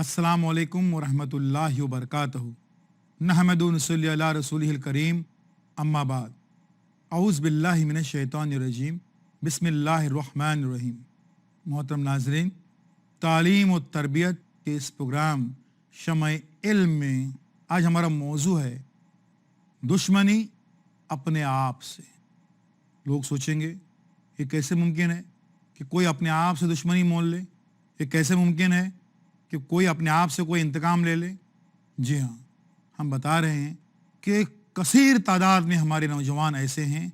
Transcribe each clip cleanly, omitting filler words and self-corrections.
अस्सलामु अलैकुम वरहमतुल्लाहि वबरकातुहू। नहमदु व नसल्ली अला रसूलिहिल करीम, अम्मा बाद। औज़ु बिल्लाहि मिनश शैतानिर रजीम, बिस्मिल्लाहिर रहमानिर रहीम। मोहतरम नाज़रीन, तालीम और तरबियत के इस प्रोग्राम शमए इल्म में आज हमारा मौजू है दुश्मनी अपने आप से। लोग सोचेंगे ये कैसे मुमकिन है कि कोई अपने आप से दुश्मनी मोल ले, ये कैसे मुमकिन है कि कोई अपने आप से कोई इंतकाम ले ले। जी हाँ, हम बता रहे हैं कि कसीर तादाद में हमारे नौजवान ऐसे हैं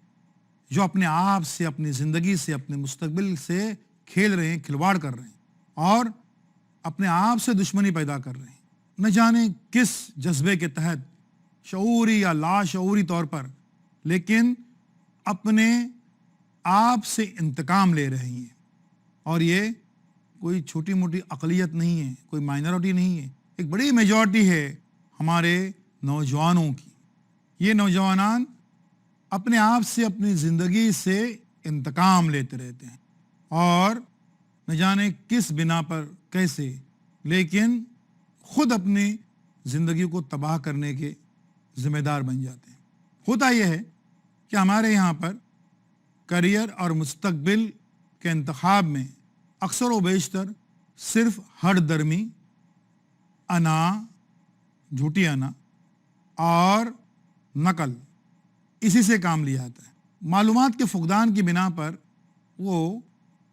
जो अपने आप से, अपनी ज़िंदगी से, अपने मुस्तकबिल से खेल रहे हैं, खिलवाड़ कर रहे हैं और अपने आप से दुश्मनी पैदा कर रहे हैं। न जाने किस जज्बे के तहत, शऊरी या लाशऊरी तौर पर, लेकिन अपने आप से इंतकाम ले रही हैं। और ये कोई छोटी मोटी अक़लियत नहीं है, कोई माइनॉरिटी नहीं है, एक बड़ी मेजॉरिटी है हमारे नौजवानों की। ये नौजवान अपने आप से, अपनी ज़िंदगी से इंतकाम लेते रहते हैं और न जाने किस बिना पर, कैसे, लेकिन खुद अपनी ज़िंदगी को तबाह करने के ज़िम्मेदार बन जाते हैं। होता यह है कि हमारे यहाँ पर करियर और मुस्तकबिल के इंतखाब में अक्सर व बेशतर सिर्फ हर दर्मी, अना, झूठी अना और नकल, इसी से काम लिया जाता है। मालूमात के फुकदान की बिना पर वो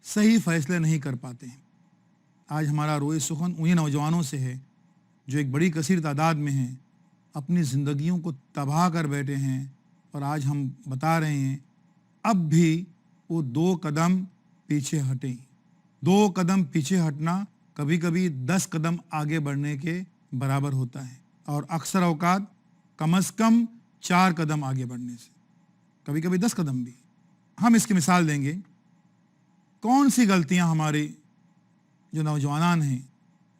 सही फैसले नहीं कर पाते हैं। आज हमारा रोए सुखन उन्हीं नौजवानों से है जो एक बड़ी कसीर तादाद में हैं, अपनी ज़िंदगियों को तबाह कर बैठे हैं। और आज हम बता रहे हैं अब भी वो 2 कदम पीछे हटें। 2 कदम पीछे हटना कभी कभी 10 कदम आगे बढ़ने के बराबर होता है और अक्सर औकात कम से कम 4 कदम आगे बढ़ने से, कभी कभी 10 कदम भी। हम इसकी मिसाल देंगे कौन सी गलतियां हमारे जो नौजवान हैं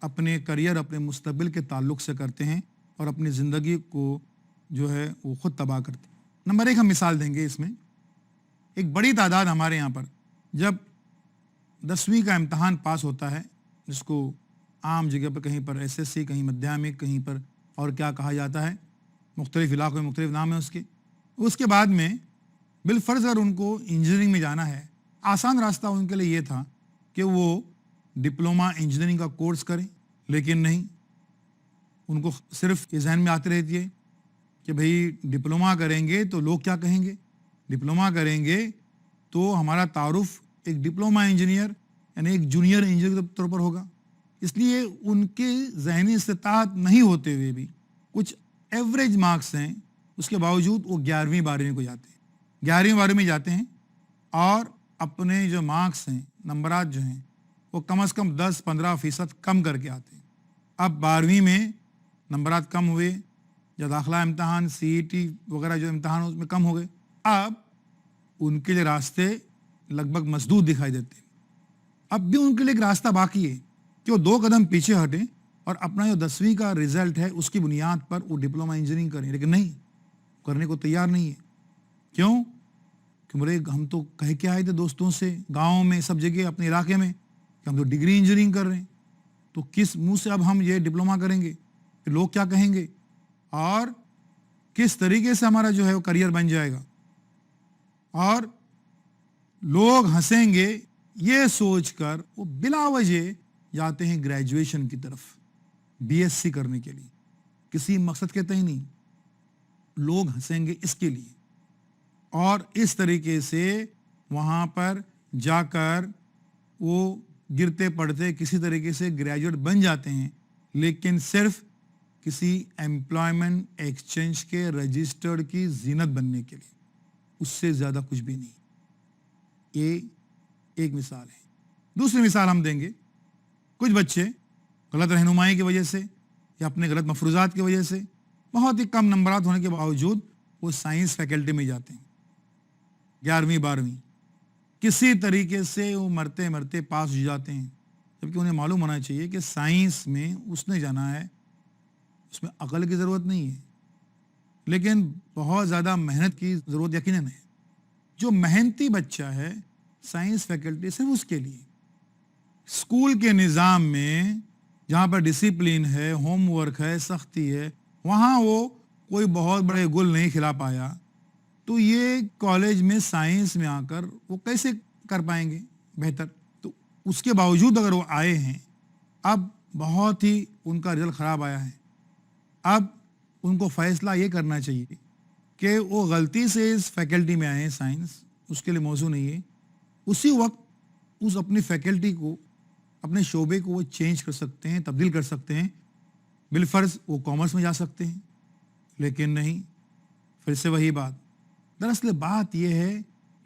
अपने करियर, अपने मुस्तकबिल के ताल्लुक से करते हैं और अपनी ज़िंदगी को जो है वो खुद तबाह करते हैं। नंबर 1 हम मिसाल देंगे इसमें। एक बड़ी तादाद हमारे यहाँ पर जब 10वीं का इम्तहान पास होता है, जिसको आम जगह पर कहीं पर SSC, कहीं माध्यमिक, कहीं पर और क्या कहा जाता है, मुख्तलिफ इलाकों में मुख्तलिफ नाम है उसके बाद में बिलफर्ज अगर उनको इंजीनियरिंग में जाना है, आसान रास्ता उनके लिए ये था कि वो डिप्लोमा इंजीनियरिंग का कोर्स करें। लेकिन नहीं, उनको सिर्फ ये जहन में आती रहती है कि भाई डिप्लोमा करेंगे तो लोग क्या कहेंगे, डिप्लोमा करेंगे तो हमारा तारुफ एक डिप्लोमा इंजीनियर यानी एक जूनियर इंजीनियर के तौर पर होगा। इसलिए उनके ज़हनी इस्तिताअत नहीं होते हुए भी कुछ एवरेज मार्क्स हैं, उसके बावजूद वो 11वीं 12वीं को जाते हैं, 11वीं 12वीं में जाते हैं और अपने जो मार्क्स हैं, नंबरात जो हैं, वो कम से कम 10-15% कम करके आते हैं। अब 12वीं में नंबरात कम हुए, या दाखिला इम्तहान, CET वगैरह जो इम्तहान उसमें कम हो गए। अब उनके लिए रास्ते लगभग मसदूद दिखाई देते हैं। अब भी उनके लिए एक रास्ता बाकी है कि वो 2 कदम पीछे हटें और अपना जो 10वीं का रिजल्ट है उसकी बुनियाद पर वो डिप्लोमा इंजीनियरिंग करें। लेकिन नहीं, करने को तैयार नहीं है। क्यों? कि बोले हम तो कह के आए थे दोस्तों से, गाँव में, सब जगह, अपने इलाके में, कि हम तो डिग्री इंजीनियरिंग कर रहे हैं, तो किस मुंह से अब हम ये डिप्लोमा करेंगे, फिर लोग क्या कहेंगे और किस तरीके से हमारा जो है वो करियर बन जाएगा और लोग हंसेंगे, ये सोचकर वो बिला वजह जाते हैं ग्रेजुएशन की तरफ, BSc करने के लिए, किसी मकसद के तय नहीं, लोग हंसेंगे इसके लिए। और इस तरीके से वहाँ पर जाकर वो गिरते पड़ते किसी तरीके से ग्रेजुएट बन जाते हैं, लेकिन सिर्फ किसी एम्प्लॉयमेंट एक्सचेंज के रजिस्टर्ड की जीनत बनने के लिए, उससे ज़्यादा कुछ भी नहीं। ये एक मिसाल है। दूसरी मिसाल हम देंगे, कुछ बच्चे गलत रहनुमाई की वजह से या अपने गलत मफरूज़ात की वजह से बहुत ही कम नंबरात होने के बावजूद वो साइंस फैकल्टी में जाते हैं, 11वीं 12वीं, किसी तरीके से वो मरते मरते पास हो जाते हैं, जबकि उन्हें मालूम होना चाहिए कि साइंस में उसने जाना है, उसमें अकल की ज़रूरत नहीं है, लेकिन बहुत ज़्यादा मेहनत की ज़रूरत यकीनन है। जो मेहनती बच्चा है, साइंस फैकल्टी सिर्फ उसके लिए। स्कूल के निज़ाम में जहाँ पर डिसिप्लिन है, होम वर्क है, सख्ती है, वहाँ वो कोई बहुत बड़े गुल नहीं खिला पाया, तो ये कॉलेज में साइंस में आकर वो कैसे कर पाएंगे बेहतर? तो उसके बावजूद अगर वो आए हैं, अब बहुत ही उनका रिजल्ट ख़राब आया है, अब उनको फैसला ये करना चाहिए कि वो गलती से इस फैकल्टी में आए हैं साइंस, उसके लिए मौजू नहीं है, उसी वक्त उस अपनी फैकल्टी को, अपने शोबे को वो चेंज कर सकते हैं, तब्दील कर सकते हैं। बिलफर्ज वो कॉमर्स में जा सकते हैं, लेकिन नहीं, फिर से वही बात। दरअसल बात यह है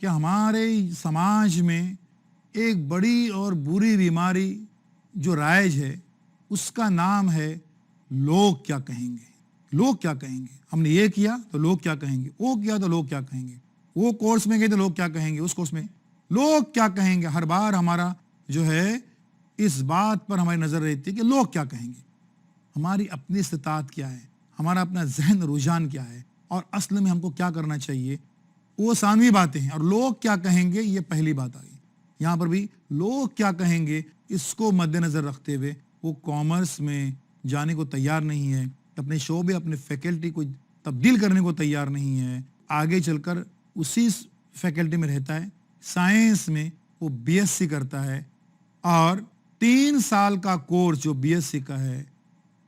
कि हमारे समाज में एक बड़ी और बुरी बीमारी जो राइज है, उसका नाम है लोग क्या कहेंगे। लोग क्या कहेंगे, हमने ये किया तो लोग क्या कहेंगे, वो किया तो लोग क्या कहेंगे, वो कोर्स में गए तो लोग क्या कहेंगे, उस कोर्स में लोग क्या कहेंगे। हर बार हमारा जो है इस बात पर हमारी नजर रहती है कि लोग क्या कहेंगे। हमारी अपनी इस्तिताअत क्या है, हमारा अपना जहन रुझान क्या है, और असल में हमको क्या करना चाहिए, वो सानवी बातें हैं। और लोग क्या कहेंगे, ये पहली बात आई। यहाँ पर भी लोग क्या कहेंगे, इसको मद्देनजर रखते हुए वो कॉमर्स में जाने को तैयार नहीं है, अपने शोबे, अपने फैकल्टी को तब्दील करने को तैयार नहीं है, आगे चलकर उसी फैकल्टी में रहता है। साइंस में वो बीएससी करता है, और 3 साल का कोर्स जो बीएससी का है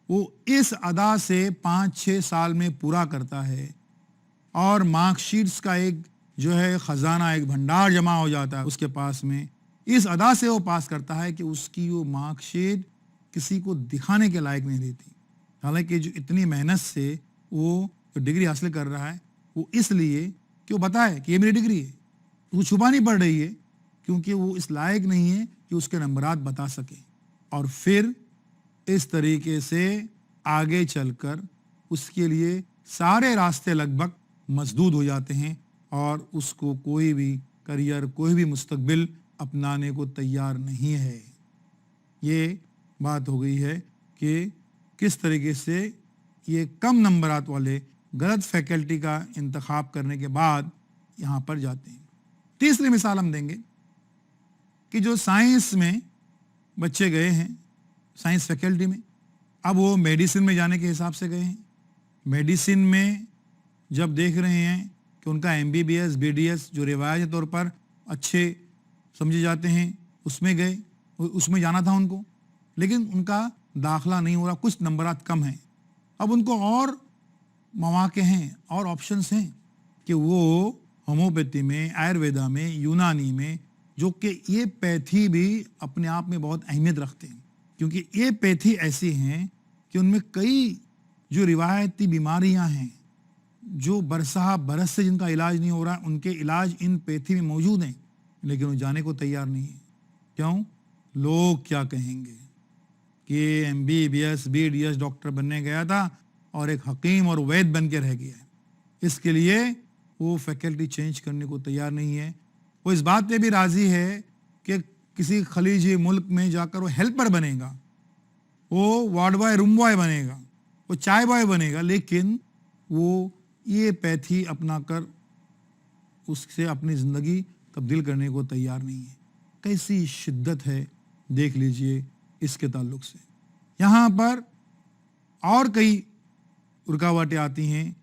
वो इस अदा से 5-6 साल में पूरा करता है, और मार्कशीट्स का एक जो है खजाना, एक भंडार जमा हो जाता है उसके पास में। इस अदा से वो पास करता है कि उसकी वो मार्कशीट किसी को दिखाने के लायक नहीं रहती। हालांकि जो इतनी मेहनत से वो जो डिग्री हासिल कर रहा है, वो इसलिए कि वो बताए कि ये मेरी डिग्री है, वो छुपानी पड़ रही है, क्योंकि वो इस लायक नहीं है कि उसके नंबरात बता सके। और फिर इस तरीके से आगे चलकर उसके लिए सारे रास्ते लगभग मसदूद हो जाते हैं, और उसको कोई भी करियर, कोई भी मुस्तकबिल अपनाने को तैयार नहीं है। ये बात हो गई है कि किस तरीके से ये कम नंबरात वाले गलत फैकल्टी का इंतखाब करने के बाद यहाँ पर जाते हैं। तीसरी मिसाल हम देंगे कि जो साइंस में बच्चे गए हैं, साइंस फैकल्टी में, अब वो मेडिसिन में जाने के हिसाब से गए हैं। मेडिसिन में जब देख रहे हैं कि उनका एमबीबीएस, बीडीएस जो रिवायती तौर पर अच्छे समझे जाते हैं, उसमें गए, उसमें जाना था उनको, लेकिन उनका दाखला नहीं हो रहा, कुछ नंबरात कम हैं। अब उनको और मौके हैं और ऑप्शंस हैं कि वो होम्योपैथी में, आयुर्वेदा में, यूनानी में, जो कि ये पैथी भी अपने आप में बहुत अहमियत रखते हैं, क्योंकि ये पैथी ऐसी हैं कि उनमें कई जो रिवायती बीमारियां हैं, जो बरसा बरस से जिनका इलाज नहीं हो रहा, उनके इलाज इन पैथी में मौजूद हैं, लेकिन वो जाने को तैयार नहीं है। क्यों? लोग क्या कहेंगे कि एमबीबीएस, बीडीएस डॉक्टर बनने गया था और एक हकीम और वैद बन के रह गया है। इसके लिए वो फैकल्टी चेंज करने को तैयार नहीं है। वो इस बात पे भी राजी है कि किसी खलीजी मुल्क में जाकर वो हेल्पर बनेगा, वो वार्ड बॉय, रूम बॉय बनेगा, वो चाय बॉय बनेगा, लेकिन वो ये पैथी अपना कर उससे अपनी ज़िंदगी तब्दील करने को तैयार नहीं है। कैसी शिद्दत है, देख लीजिए इसके ताल्लुक से। यहाँ पर और कई रुकावटें आती हैं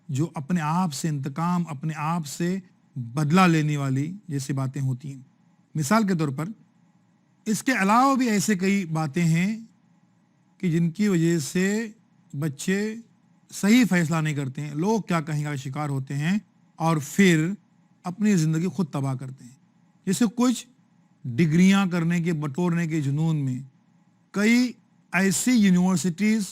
जो अपने आप से इंतकाम, अपने आप से बदला लेने वाली जैसी बातें होती हैं। मिसाल के तौर पर इसके अलावा भी ऐसे कई बातें हैं कि जिनकी वजह से बच्चे सही फैसला नहीं करते हैं, लोग क्या कहेंगे का शिकार होते हैं, और फिर अपनी ज़िंदगी खुद तबाह करते हैं। जैसे कुछ डिग्रियां करने के, बटोरने के जुनून में कई ऐसी यूनिवर्सिटीज़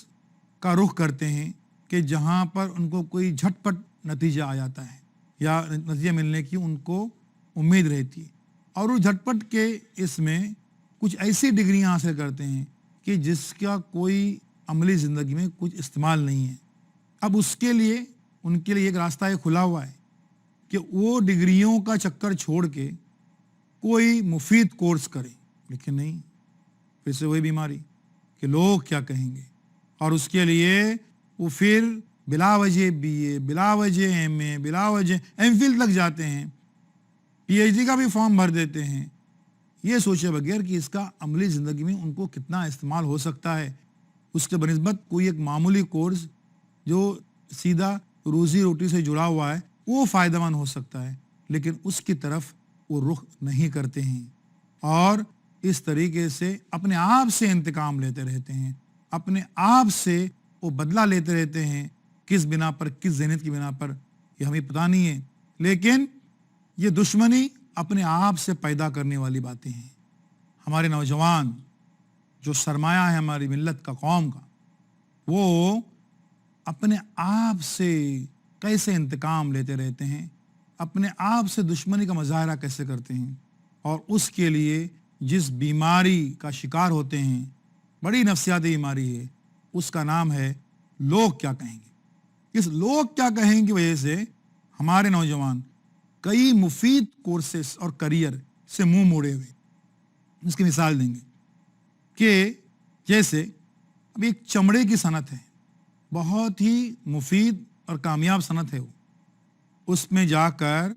का रुख करते हैं कि जहां पर उनको कोई झटपट नतीजा आ जाता है या नतीजा मिलने की उनको उम्मीद रहती है, और वो झटपट के इसमें कुछ ऐसी डिग्रियां हासिल करते हैं कि जिसका कोई अमली ज़िंदगी में कुछ इस्तेमाल नहीं है। अब उसके लिए उनके लिए एक रास्ता ये खुला हुआ है कि वो डिग्रियों का चक्कर छोड़ के कोई मुफीद कोर्स करें, लेकिन नहीं, फिर से वही बीमारी कि लोग क्या कहेंगे, और उसके लिए वो फिर बिला वजह बीए, बिला वजह एमए, बिला वजह एमफिल तक जाते हैं, पीएचडी का भी फॉर्म भर देते हैं। یہ سوچے بغیر کہ اس کا عملی زندگی میں ان کو کتنا استعمال ہو سکتا ہے، اس کے بنسبت کوئی ایک معمولی کورس جو سیدھا روزی روٹی سے جڑا ہوا ہے وہ فائدہ مند ہو سکتا ہے، لیکن اس کی طرف وہ رخ نہیں کرتے ہیں اور اس طریقے سے اپنے آپ سے انتقام لیتے رہتے ہیں، اپنے آپ سے وہ بدلہ لیتے رہتے ہیں۔ کس بنا پر، کس ذہنیت کی بنا پر، یہ ہمیں پتہ نہیں ہے، لیکن یہ دشمنی اپنے آپ سے پیدا کرنے والی باتیں ہیں۔ ہمارے نوجوان جو سرمایہ ہے ہماری ملت کا، قوم کا، وہ اپنے آپ سے کیسے انتقام لیتے رہتے ہیں، اپنے آپ سے دشمنی کا مظاہرہ کیسے کرتے ہیں، اور اس کے لیے جس بیماری کا شکار ہوتے ہیں، بڑی نفسیاتی بیماری ہے، اس کا نام ہے لوگ کیا کہیں گے۔ اس لوگ کیا کہیں کی وجہ سے ہمارے نوجوان کئی مفید کورسز اور کریئر سے منہ موڑے ہوئے۔ اس کی مثال دیں گے کہ جیسے ابھی ایک چمڑے کی صنعت ہے، بہت ہی مفید اور کامیاب صنعت ہے، اس میں جا کر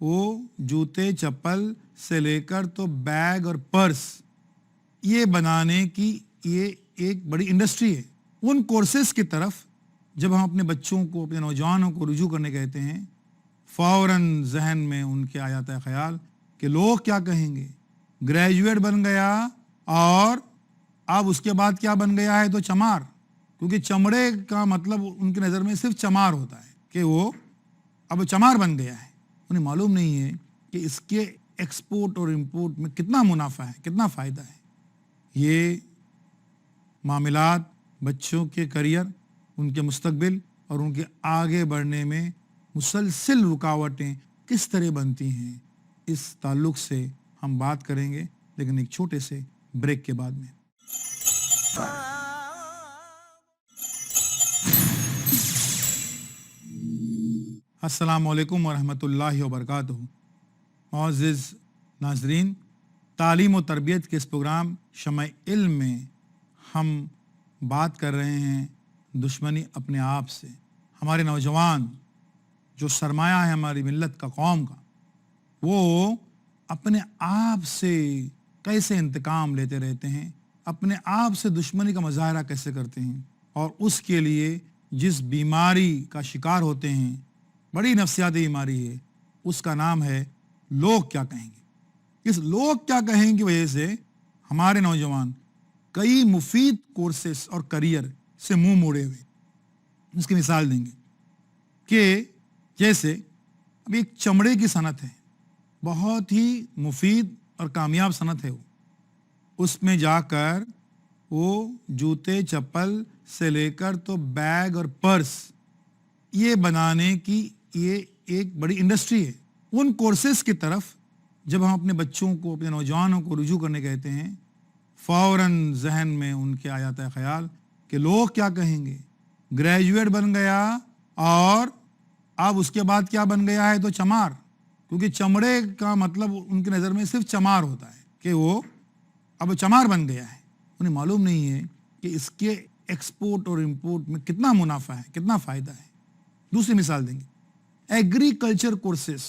وہ جوتے چپل سے لے کر تو بیگ اور پرس یہ بنانے کی یہ ایک بڑی انڈسٹری ہے۔ ان کورسز کی طرف جب ہم اپنے بچوں کو، اپنے نوجوانوں کو رجوع کرنے کہتے ہیں، فوراً ذہن میں ان کے آ جاتا ہے خیال کہ لوگ کیا کہیں گے، گریجویٹ بن گیا اور اب اس کے بعد کیا بن گیا ہے تو چمار، کیونکہ چمڑے کا مطلب ان کی نظر میں صرف چمار ہوتا ہے کہ وہ اب چمار بن گیا ہے۔ انہیں معلوم نہیں ہے کہ اس کے ایکسپورٹ اور امپورٹ میں کتنا منافع ہے، کتنا فائدہ ہے۔ یہ معاملات بچوں کے کریئر، ان کے مستقبل اور ان کے آگے بڑھنے میں مسلسل رکاوٹیں کس طرح بنتی ہیں، اس تعلق سے ہم بات کریں گے، لیکن ایک چھوٹے سے بریک کے بعد میں۔ السلام علیکم ورحمۃ اللہ وبرکاتہ۔ معزز ناظرین، تعلیم و تربیت کے اس پروگرام شمع علم میں ہم بات کر رہے ہیں دشمنی اپنے آپ سے۔ ہمارے نوجوان جو سرمایہ ہے ہماری ملت کا، قوم کا، وہ اپنے آپ سے کیسے انتقام لیتے رہتے ہیں، اپنے آپ سے دشمنی کا مظاہرہ کیسے کرتے ہیں، اور اس کے لیے جس بیماری کا شکار ہوتے ہیں، بڑی نفسیاتی بیماری ہے، اس کا نام ہے لوگ کیا کہیں گے۔ اس لوگ کیا کہیں کی وجہ سے ہمارے نوجوان کئی مفید کورسز اور کریئر سے منہ موڑے ہوئے۔ اس کی مثال دیں گے کہ جیسے ابھی ایک چمڑے کی صنعت ہے، بہت ہی مفید اور کامیاب صنعت ہے، اس میں جا کر وہ جوتے چپل سے لے کر تو بیگ اور پرس یہ بنانے کی یہ ایک بڑی انڈسٹری ہے۔ ان کورسز کی طرف جب ہم اپنے بچوں کو، اپنے نوجوانوں کو رجوع کرنے کہتے ہیں، فوراً ذہن میں ان کے آ جاتا ہے خیال کہ لوگ کیا کہیں گے، گریجویٹ بن گیا اور اب اس کے بعد کیا بن گیا ہے تو چمار، کیونکہ چمڑے کا مطلب ان کی نظر میں صرف چمار ہوتا ہے کہ وہ اب چمار بن گیا ہے۔ انہیں معلوم نہیں ہے کہ اس کے ایکسپورٹ اور امپورٹ میں کتنا منافع ہے، کتنا فائدہ ہے۔ دوسری مثال دیں گے، ایگریکلچر کورسز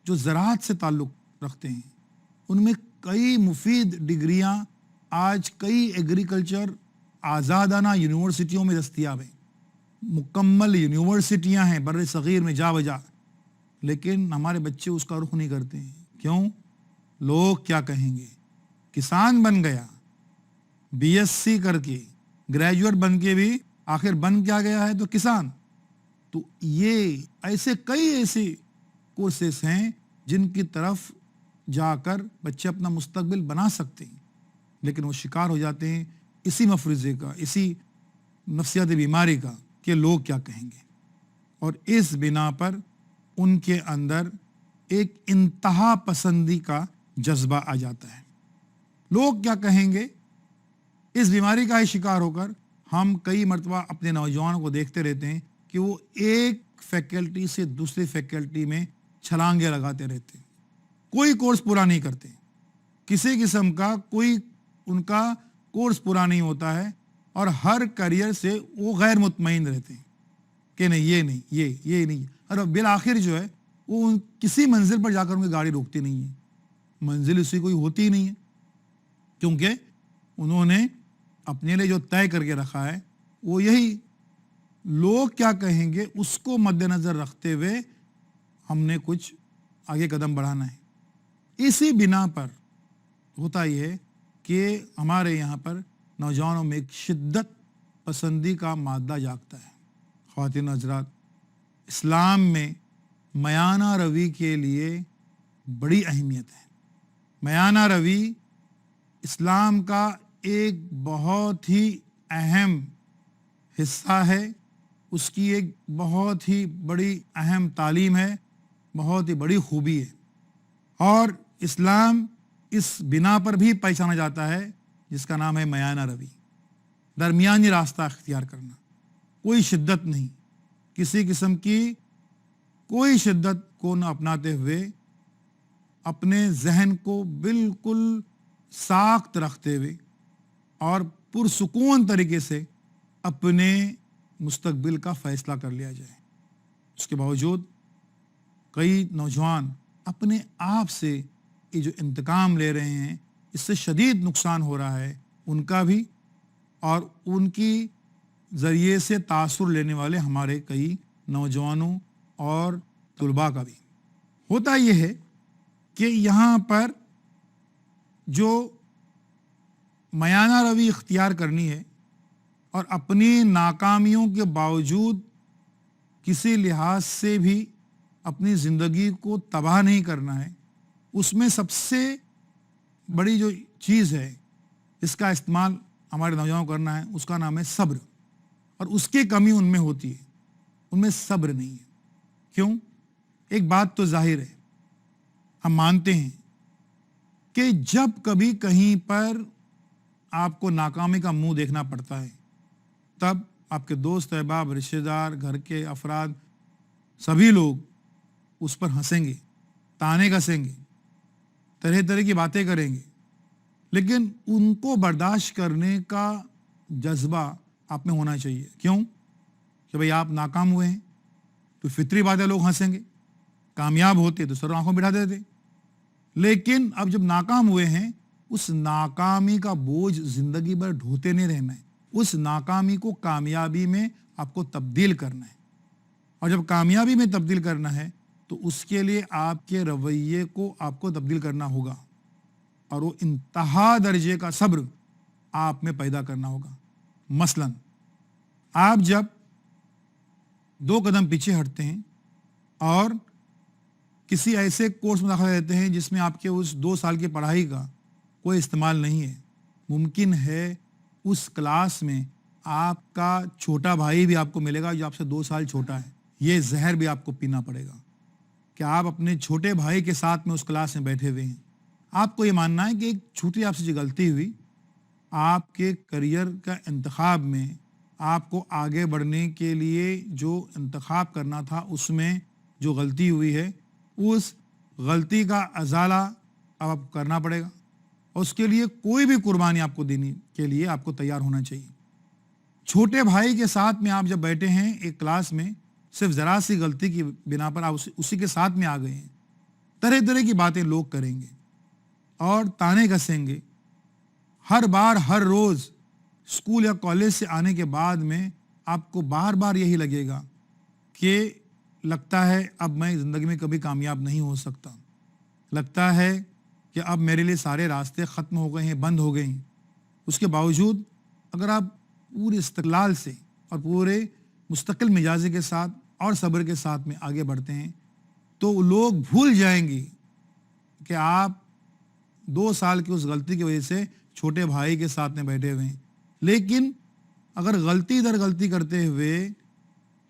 جو زراعت سے تعلق رکھتے ہیں، ان میں کئی مفید ڈگریاں آج کئی ایگریکلچر آزادانہ یونیورسٹیوں میں دستیاب ہیں، مکمل یونیورسٹیاں ہیں بر صغیر میں جا بجا، لیکن ہمارے بچے اس کا رخ نہیں کرتے ہیں۔ کیوں؟ لوگ کیا کہیں گے، کسان بن گیا، بی ایس سی کر کے، گریجویٹ بن کے بھی آخر بن کیا گیا ہے تو کسان۔ تو یہ ایسے کئی ایسے کورسز ہیں جن کی طرف جا کر بچے اپنا مستقبل بنا سکتے ہیں، لیکن وہ شکار ہو جاتے ہیں اسی مفروضے کا، اسی نفسیاتی بیماری کا کہ لوگ کیا کہیں گے، اور اس بنا پر ان کے اندر ایک انتہا پسندی کا جذبہ آ جاتا ہے۔ لوگ کیا کہیں گے، اس بیماری کا ہی شکار ہو کر ہم کئی مرتبہ اپنے نوجوانوں کو دیکھتے رہتے ہیں کہ وہ ایک فیکلٹی سے دوسری فیکلٹی میں چھلانگیں لگاتے رہتے ہیں، کوئی کورس پورا نہیں کرتے، کسی قسم کا کوئی ان کا کورس پورا نہیں ہوتا ہے، اور ہر کریئر سے وہ غیر مطمئن رہتے ہیں کہ نہیں یہ نہیں، یہ نہیں، اور بالآخر جو ہے وہ کسی منزل پر جا کر ان کی گاڑی روکتی نہیں ہے، मंजिल उसी कोई होती नहीं है, क्योंकि उन्होंने अपने लिए जो तय करके रखा है वो यही, लोग क्या कहेंगे उसको मद्देनजर रखते हुए हमने कुछ आगे कदम बढ़ाना है। इसी बिना पर होता यह है कि हमारे यहाँ पर नौजवानों में एक शिद्दत पसंदी का मादा जागता है। ख्वातीन हज़रात, इस्लाम में मयाना रवी के लिए बड़ी अहमियत है। मयाना रवी इस्लाम का एक बहुत ही अहम हिस्सा है, उसकी एक बहुत ही बड़ी अहम तालीम है, बहुत ही बड़ी खूबी है। और इस्लाम इस बिना पर भी पहचाना जाता है जिसका नाम है मयाना रवी, दरमियानी रास्ता अख्तियार करना, कोई शिद्दत नहीं, किसी किस्म की कोई शिद्दत को न अपनाते हुए अपने जहन को बिल्कुल साख्त रखते हुए और पुरसुकून तरीके से अपने मुस्तकबिल का फैसला कर लिया जाए। उसके बावजूद कई नौजवान अपने आप से ये जो इंतकाम ले रहे हैं, इससे शदीद नुकसान हो रहा है उनका भी और उनकी ज़रिए से तासुर लेने वाले हमारे कई नौजवानों और तुलबा का भी। होता यह है कि यहाँ पर जो मयाना रवी इख्तियार करनी है और अपनी नाकामियों के बावजूद किसी लिहाज से भी अपनी ज़िंदगी को तबाह नहीं करना है, उसमें सबसे बड़ी जो चीज़ है इसका इस्तेमाल हमारे नौजवानों को करना है, उसका नाम है सब्र। और उसकी कमी उनमें होती है, उनमें सब्र नहीं है। क्यों? एक बात तो जाहिर है, हम मानते हैं कि जब कभी कहीं पर आपको नाकामी का मुंह देखना पड़ता है, तब आपके दोस्त अहबाब, रिश्तेदार, घर के अफराद, सभी लोग उस पर हंसेंगे, ताने कसेंगे, तरह तरह की बातें करेंगे, लेकिन उनको बर्दाश्त करने का जज्बा आप में होना चाहिए। क्यों? कि भाई आप नाकाम हुए हैं तो फितरी बात है, लोग हंसेंगे, कामयाब होते तो सर आंखों बिठा देते। लेकिन अब जब नाकाम हुए हैं, उस नाकामी का बोझ जिंदगी भर ढोते नहीं रहना है, उस नाकामी को कामयाबी में आपको तब्दील करना है। और जब कामयाबी में तब्दील करना है तो उसके लिए आपके रवैये को आपको तब्दील करना होगा और वो इंतहा दर्जे का सब्र आप में पैदा करना होगा। मसलन आप जब 2 कदम पीछे हटते हैं और किसी ऐसे कोर्स में दाखिला लेते हैं जिसमें आपके उस 2 साल की पढ़ाई का कोई इस्तेमाल नहीं है, मुमकिन है उस क्लास में आपका छोटा भाई भी आपको मिलेगा जो आपसे 2 साल छोटा है। ये जहर भी आपको पीना पड़ेगा कि आप अपने छोटे भाई के साथ में उस क्लास में बैठे हुए हैं। आपको ये मानना है कि एक छोटी आपसे जो गलती हुई, आपके करियर का इंतखाब में आपको आगे बढ़ने के लिए जो इंतखाब करना था उसमें जो गलती हुई है, उस गलती का अजाला अब आपको करना पड़ेगा और उसके लिए कोई भी कुर्बानी आपको देने के लिए आपको तैयार होना चाहिए। छोटे भाई के साथ में आप जब बैठे हैं एक क्लास में, सिर्फ ज़रा सी गलती की बिना पर आप उसी के साथ में आ गए हैं, तरह तरह की बातें लोग करेंगे और ताने कसेंगे। हर बार हर रोज़ स्कूल या कॉलेज से आने के बाद में आपको बार बार यही लगेगा कि लगता है अब मैं ज़िंदगी में कभी कामयाब नहीं हो सकता, लगता है कि अब मेरे लिए सारे रास्ते ख़त्म हो गए हैं, बंद हो गए हैं। उसके बावजूद अगर आप पूरे इस्तक़लाल से और पूरे मुस्तकिल मिजाजी के साथ और सब्र के साथ में आगे बढ़ते हैं तो लोग भूल जाएंगे कि आप 2 साल की उस गलती की वजह से छोटे भाई के साथ में बैठे हुए हैं। लेकिन अगर गलती दर गलती करते हुए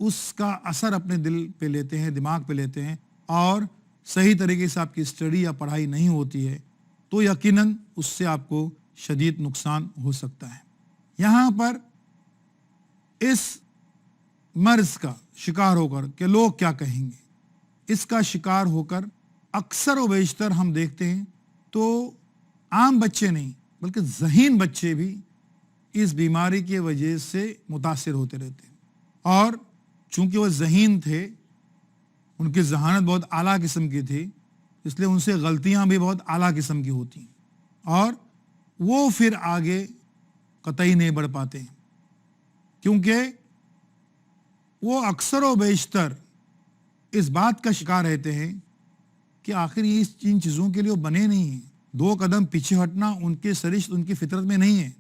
उसका असर अपने दिल पे लेते हैं, दिमाग पे लेते हैं और सही तरीके से आपकी स्टडी या पढ़ाई नहीं होती है तो यकीनन उससे आपको शदीद नुकसान हो सकता है। यहाँ पर इस मर्ज का शिकार होकर कि लोग क्या कहेंगे, इसका शिकार होकर अक्सर व बेशतर हम देखते हैं तो आम बच्चे नहीं बल्कि ज़हीन बच्चे भी इस बीमारी की वजह से मुतासिर होते रहते हैं। और चूंकि वह ज़हीन थे, उनकी ज़हानत बहुत आला किस्म की थी, اس لیے ان سے غلطیاں بھی بہت اعلیٰ قسم کی ہوتی ہیں اور وہ پھر آگے قطعی نہیں بڑھ پاتے ہیں، کیونکہ وہ اکثر و بیشتر اس بات کا شکار رہتے ہیں کہ آخر یہ ان چیزوں کے لیے وہ بنے نہیں ہیں. 2 قدم پیچھے ہٹنا ان کے سرشت، ان کی فطرت میں نہیں ہے.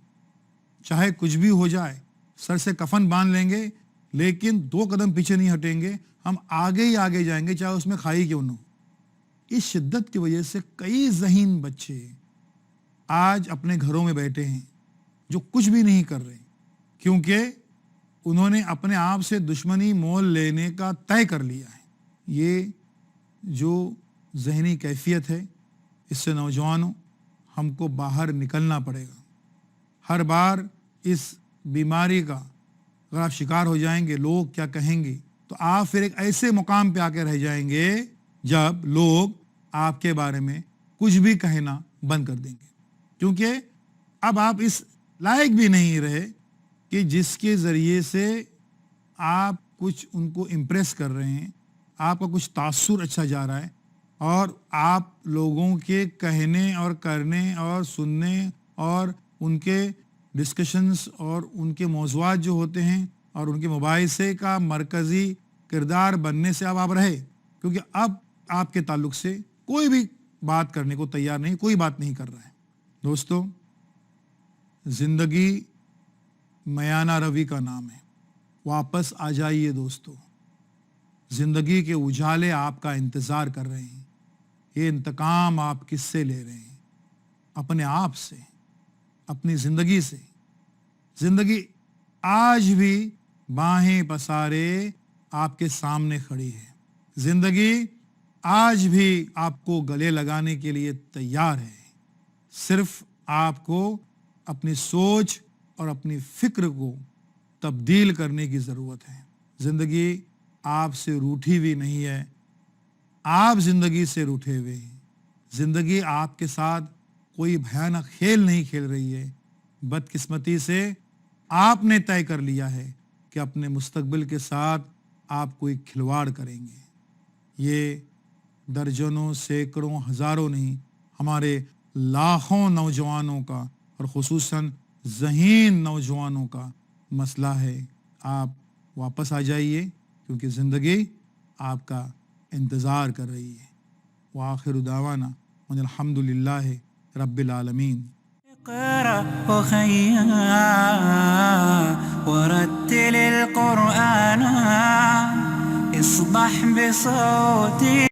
چاہے کچھ بھی ہو جائے، سر سے کفن باندھ لیں گے لیکن 2 قدم پیچھے نہیں ہٹیں گے، ہم آگے ہی آگے جائیں گے چاہے اس میں کھائی کیوں نہ ہو. اس شدت کی وجہ سے کئی ذہین بچے آج اپنے گھروں میں بیٹھے ہیں جو کچھ بھی نہیں کر رہے، کیونکہ انہوں نے اپنے آپ سے دشمنی مول لینے کا طے کر لیا ہے. یہ جو ذہنی کیفیت ہے، اس سے نوجوانوں ہم کو باہر نکلنا پڑے گا. ہر بار اس بیماری کا اگر آپ شکار ہو جائیں گے، لوگ کیا کہیں گے، تو آپ پھر ایک ایسے مقام پہ آ کے رہ جائیں گے جب لوگ آپ کے بارے میں کچھ بھی کہنا بند کر دیں گے، کیونکہ اب آپ اس لائق بھی نہیں رہے کہ جس کے ذریعے سے آپ کچھ ان کو امپریس کر رہے ہیں، آپ کا کچھ تاثر اچھا جا رہا ہے، اور آپ لوگوں کے کہنے اور کرنے اور سننے اور ان کے ڈسکشنز اور ان کے موضوعات جو ہوتے ہیں اور ان کے مباحثے کا مرکزی کردار بننے سے اب آپ رہے، کیونکہ اب آپ کے تعلق سے کوئی بھی بات کرنے کو تیار نہیں، کوئی بات نہیں کر رہا ہے. دوستو، زندگی میانہ روی کا نام ہے. واپس آ جائیے دوستو. زندگی کے اجالے آپ کا انتظار کر رہے ہیں. یہ انتقام آپ کس سے لے رہے ہیں؟ اپنے آپ سے، اپنی زندگی سے. زندگی آج بھی باہیں پسارے آپ کے سامنے کھڑی ہے. زندگی آج بھی آپ کو گلے لگانے کے لیے تیار ہے. صرف آپ کو اپنی سوچ اور اپنی فکر کو تبدیل کرنے کی ضرورت ہے. زندگی آپ سے روٹھی ہوئی نہیں ہے، آپ زندگی سے روٹھے ہوئے ہیں. زندگی آپ کے ساتھ کوئی بھیانک کھیل نہیں کھیل رہی ہے. بدقسمتی سے آپ نے طے کر لیا ہے کہ اپنے مستقبل کے ساتھ آپ کوئی کھلواڑ کریں گے. یہ درجنوں، سینکڑوں، ہزاروں نہیں، ہمارے لاکھوں نوجوانوں کا اور خصوصاً ذہین نوجوانوں کا مسئلہ ہے. آپ واپس آ جائیے کیونکہ زندگی آپ کا انتظار کر رہی ہے. وآخر دعوانا ان الحمد للہ رب العالمین. اقرأ أخيا ورتل القرآن اصبح بصوتي